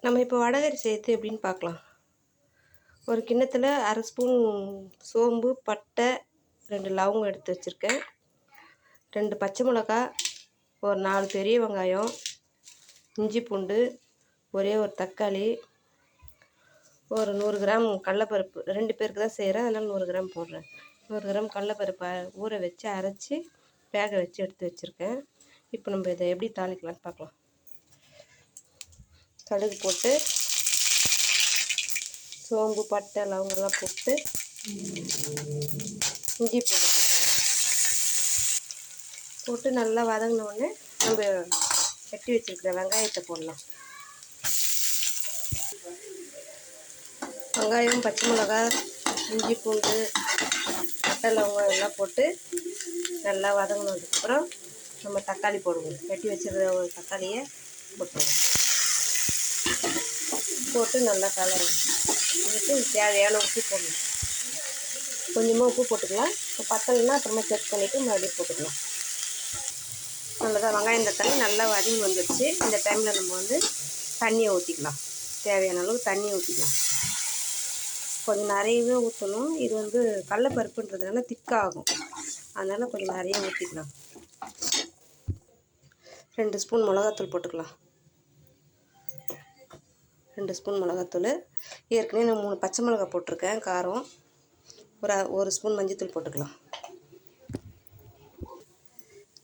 நம்ம இப்போ வடகறி செய்கிறது எப்படின்னு பார்க்கலாம். ஒரு கிண்ணத்தில் அரை ஸ்பூன் சோம்பு, பட்டை, 2 லவங்கம் எடுத்து வச்சுருக்கேன். 2 பச்சை மிளகா, ஒரு 4 பெரிய வெங்காயம், இஞ்சி பூண்டு, ஒரே ஒரு தக்காளி, ஒரு 100 கிராம் கடலப்பருப்பு. 2 பேருக்கு தான் செய்கிறேன், அதனால் 100 கிராம் போடுறேன். 100 கிராம் கடலப்பருப்பை ஊற வச்சு அரைச்சி வேக வச்சு எடுத்து வச்சுருக்கேன். இப்போ நம்ம இதை எப்படி தாளிக்கலான்னு பார்க்கலாம். கடுகு போட்டு சோம்பு, பட்டை, லவங்கெல்லாம் போட்டு இஞ்சி பூண்டு போட்டு நல்லா வதங்கினோடனே நம்ம வெட்டி வச்சுருக்கிற வெங்காயத்தை போடலாம். வெங்காயம், பச்சை மிளகா, இஞ்சி பூண்டு, பட்டை, லவங்கம் எல்லாம் போட்டு நல்லா வதங்கினதுக்கப்புறம் நம்ம தக்காளி போடுவோம். வெட்டி வச்சுருக்கிற ஒரு தக்காளியை போட்டுருவோம். போட்டு நல்லா கலரும். இதுக்கு தேவையான உப்பு போடணும். கொஞ்சமாக உப்பு போட்டுக்கலாம். இப்போ பத்தலைன்னா அப்புறமா செக் பண்ணிவிட்டு மறுபடியும் போட்டுக்கலாம். நல்லதாக வெங்காயம் தக்காளி நல்லா வதங்கி வந்துடுச்சு. இந்த டைமில் நம்ம தண்ணியை ஊற்றிக்கலாம். தேவையான அளவு தண்ணி ஊற்றிக்கலாம். கொஞ்சம் நிறையவே ஊற்றணும். இது கடலப்பருப்புன்றதுனால திக்காகும், அதனால் கொஞ்சம் நிறைய ஊற்றிக்கலாம். 2 ஸ்பூன் மிளகாத்தூள் போட்டுக்கலாம். 2 ஸ்பூன் மிளகாத்தூள். ஏற்கனவே நான் 3 பச்சை மிளகா போட்டிருக்கேன் காரம். ஒரு ஸ்பூன் மஞ்சத்தூள் போட்டுக்கலாம்.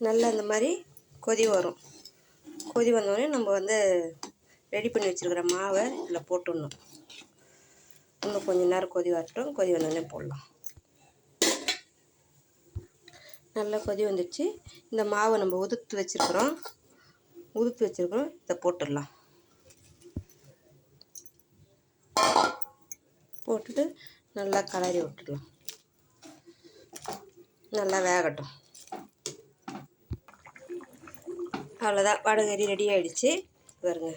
நல்லா இந்த மாதிரி கொதி வரும். கொதி வந்தோடனே நம்ம ரெடி பண்ணி வச்சுருக்கிற மாவை இதில் போட்டுடணும். இன்னும் கொஞ்சம் நேரம் கொதி வரட்டும். கொதி வந்தோடனே போடலாம். நல்லா கொதி வந்துடுச்சு. இந்த மாவை நம்ம உதுத்து வச்சுருக்குறோம். இதை போட்டுடலாம். போட்டுட்டு நல்லா கலரி விட்டுடலாம். நல்லா வேகட்டும். அவ்வளோதான், வடகறி ரெடி ஆகிடுச்சு. பாருங்க,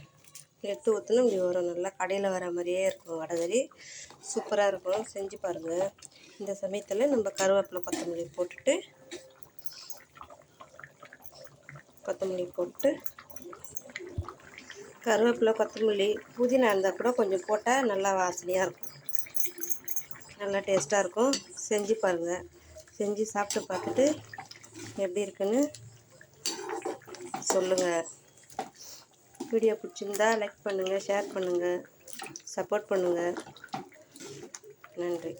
எடுத்து ஊற்றணும். இப்படி வரும். நல்லா கடையில் வர மாதிரியே இருக்கும் வடகறி. சூப்பராக இருக்கும். செஞ்சு பாருங்கள். இந்த சமயத்தில் நம்ம கருவேப்பிலை, கொத்தமல்லி போட்டு கருவேப்பிலை, கொத்தமல்லி, புதினா இருந்தால் கூட கொஞ்சம் போட்டால் நல்லா வாசனையாக இருக்கும். நல்லா டேஸ்ட்டாக இருக்கும். செஞ்சு பாருங்கள். செஞ்சு சாப்பிட்டு பார்த்துட்டு எப்படி இருக்குன்னு சொல்லுங்கள். வீடியோ பிடிச்சிருந்தா லைக் பண்ணுங்கள், ஷேர் பண்ணுங்கள், சப்போர்ட் பண்ணுங்கள். நன்றி.